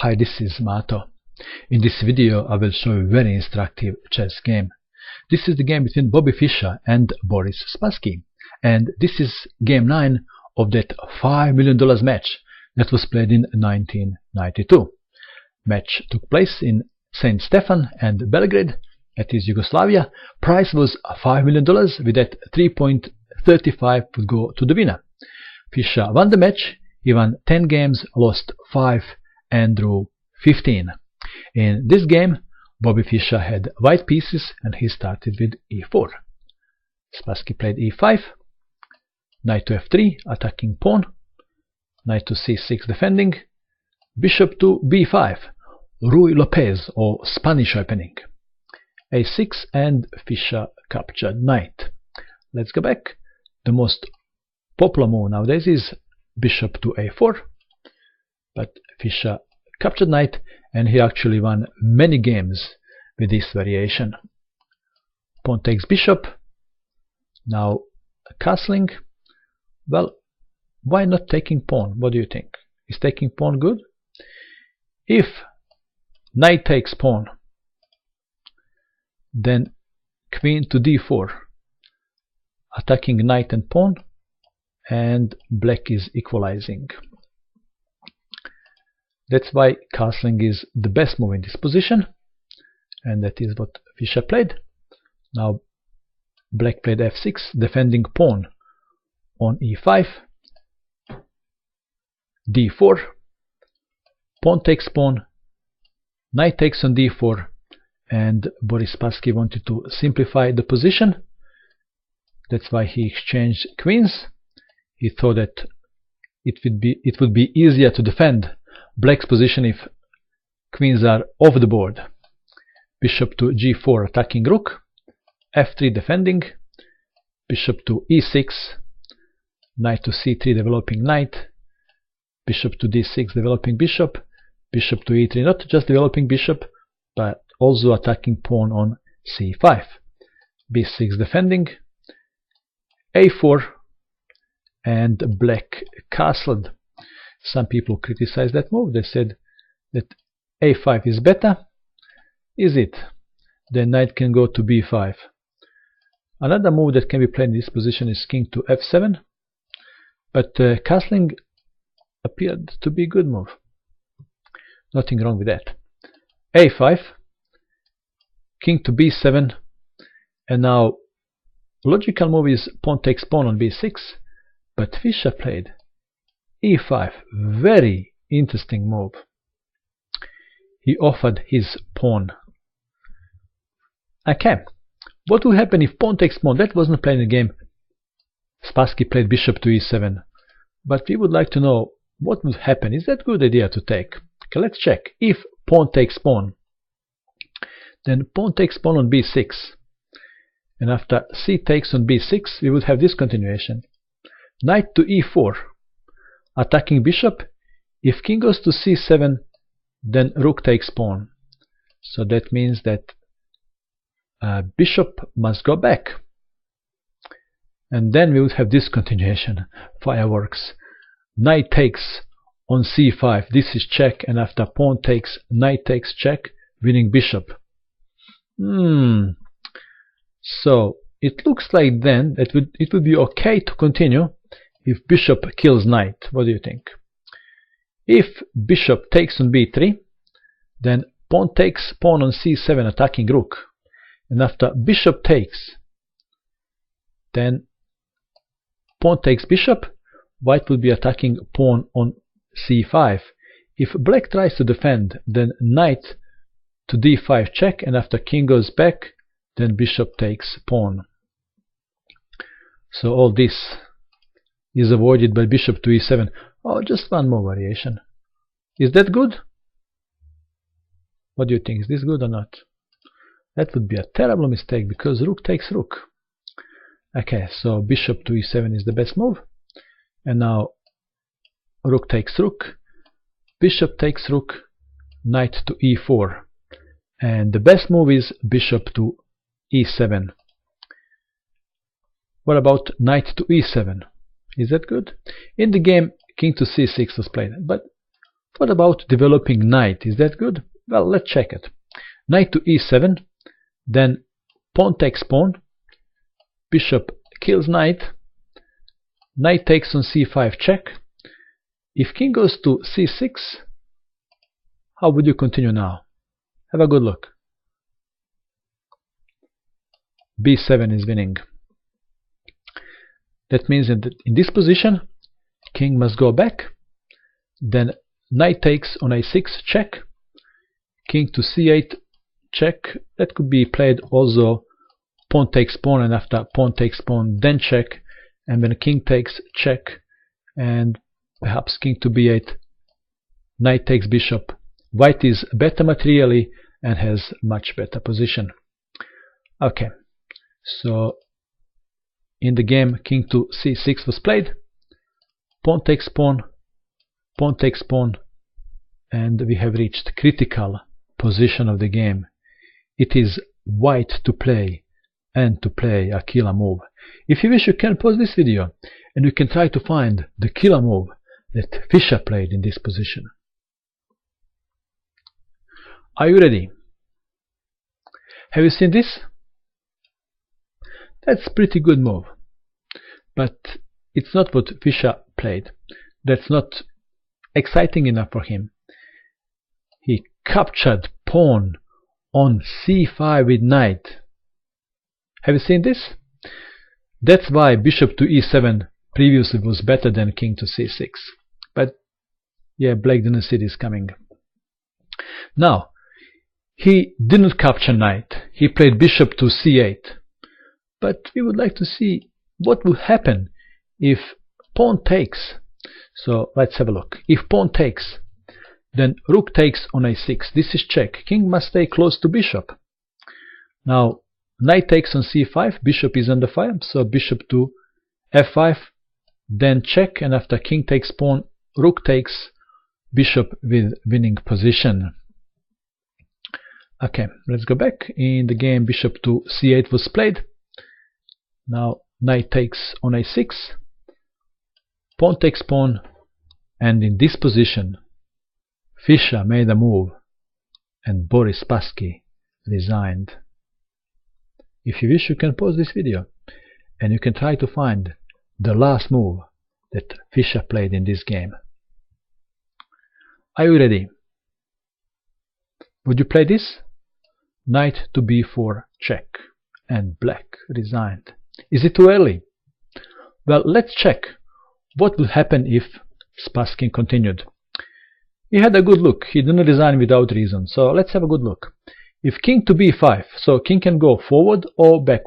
Hi, this is Mato. In this video I will show you a very instructive chess game. This is the game between Bobby Fischer and Boris Spassky, and this is game 9 of that $5 million match that was played in 1992. Match took place in St. Stefan and Belgrade, that is Yugoslavia. Prize was $5 million, with that 3.35 would go to the winner. Fischer won the match. He won 10 games, lost 5 and drew 15. In this game, Bobby Fischer had white pieces and he started with e4. Spassky played e5, knight to f3, attacking pawn, knight to c6 defending, bishop to b5, Ruy Lopez or Spanish opening, a6, and Fischer captured knight. Let's go back. The most popular move nowadays is bishop to a4, but Fischer captured knight, and he actually won many games with this variation. Pawn takes bishop, now castling. Well, why not taking pawn? What do you think? Is taking pawn good? If knight takes pawn, then queen to d4, attacking knight and pawn, and black is equalizing. That's why castling is the best move in this position, and that is what Fischer played. Now black played f6, defending pawn on e5, d4, pawn takes pawn, knight takes on d4, and Boris Spassky wanted to simplify the position. That's why he exchanged queens. He thought that it would be easier to defend black's position if queens are off the board. Bishop to g4, attacking rook, f3 defending, bishop to e6, knight to c3, developing knight, bishop to d6, developing bishop, bishop to e3, not just developing bishop but also attacking pawn on c5, b6 defending, a4, and black castled. Some people criticized that move. They said that a5 is better. Is it? Then knight can go to b5. Another move that can be played in this position is king to f7, but castling appeared to be a good move. Nothing wrong with that. a5, king to b7, and now logical move is pawn takes pawn on b6, but Fischer played e5, very interesting move. He offered his pawn. Okay, what would happen if pawn takes pawn? That wasn't played in the game. Spassky played bishop to e7, but we would like to know what would happen. Is that a good idea to take? Okay, let's check. If pawn takes pawn, then pawn takes pawn on b6, and after c takes on b6 we would have this continuation. Knight to e4, attacking bishop. If king goes to c7, then rook takes pawn. So that means that bishop must go back, and then we would have this continuation. Fireworks. Knight takes on c5, this is check, and after pawn takes, knight takes check, winning bishop. So it looks like then it would be okay to continue if bishop kills knight. What do you think? If bishop takes on b3, then pawn takes pawn on c7, attacking rook, and after bishop takes, then pawn takes bishop, white will be attacking pawn on c5. If black tries to defend, then knight to d5 check, and after king goes back, then bishop takes pawn. So all this is avoided by bishop to e7. Oh, just one more variation. Is that good? What do you think? Is this good or not? That would be a terrible mistake, because rook takes rook. Okay, so bishop to e7 is the best move. And now rook takes rook, bishop takes rook, knight to e4. And the best move is bishop to e7. What about knight to e7? Is that good? In the game, king to c6 was played, but What about developing knight? Is that good? Well, let's check it. Knight to e7, then pawn takes pawn, bishop kills knight, knight takes on c5 check. If king goes to c6, how would you continue now? Have a good look. b7 is winning. That means that in this position, king must go back, then knight takes on a6 check, king to c8 check. That could be played also pawn takes pawn, and after pawn takes pawn then check, and then king takes check, and perhaps king to b8, knight takes bishop. White is better materially and has much better position. Okay, so in the game king to c6 was played, pawn takes pawn, pawn takes pawn, and we have reached critical position of the game. It is white to play and to play a killer move. If you wish, you can pause this video and you can try to find the killer move that Fischer played in this position. Are you ready? Have you seen this? That's a pretty good move, but it's not what Fischer played. That's not exciting enough for him. He captured pawn on c5 with knight. Have you seen this? That's why bishop to e7 previously was better than king to c6. But yeah, Blake didn't see this coming. Now, he didn't capture knight. He played bishop to c8. But we would like to see what would happen if pawn takes. So let's have a look. If pawn takes, then rook takes on a6. This is check. King must stay close to bishop. Now knight takes on c5. Bishop is under fire. So bishop to f5. Then check. And after king takes pawn, rook takes, bishop with winning position. Okay, let's go back. In the game bishop to c8 was played. Now knight takes on a6. Pawn takes pawn. And in this position Fischer made a move and Boris Spassky resigned. If you wish, you can pause this video and you can try to find the last move that Fischer played in this game. Are you ready? Would you play this? Knight to b4 check, and black resigned. Is it too early? Well, let's check what would happen if Spassky continued. He had a good look. He didn't resign without reason. So let's have a good look. If king to b5, so king can go forward or back.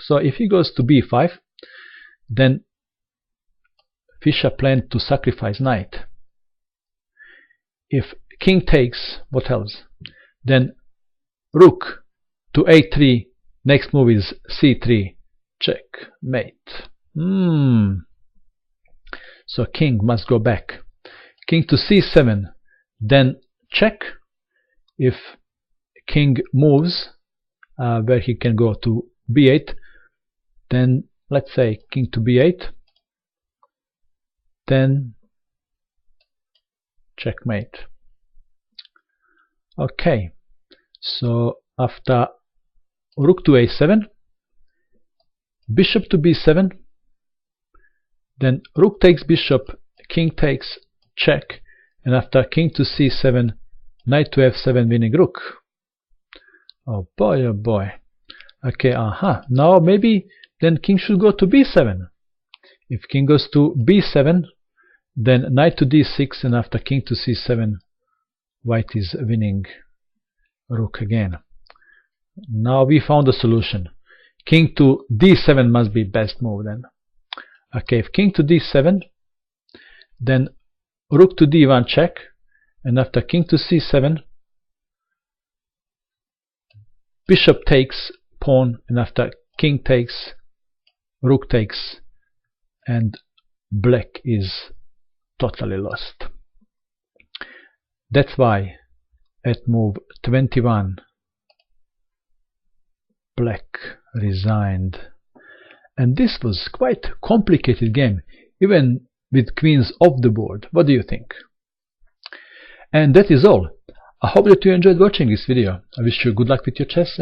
So if he goes to b5, then Fischer planned to sacrifice knight. If king takes, what else? Then rook to a3. Next move is c3. Checkmate. So king must go back. King to c7. Then check. If king moves where he can go to b8, then let's say king to b8, then checkmate. Okay, so after rook to a7, bishop to b7, then rook takes bishop, king takes, check, and after king to c7, knight to f7 winning rook. Oh boy, oh boy. Okay, now maybe then king should go to b7. If king goes to b7, then knight to d6, and after king to c7, white is winning rook again. Now we found a solution. King to d7 must be best move then. Okay, if king to d7, then rook to d1 check, and after king to c7, bishop takes pawn, and after king takes, rook takes, and black is totally lost. That's why at move 21 black resigned. And this was quite a complicated game, even with queens off the board. What do you think? And that is all. I hope that you enjoyed watching this video. I wish you good luck with your chess.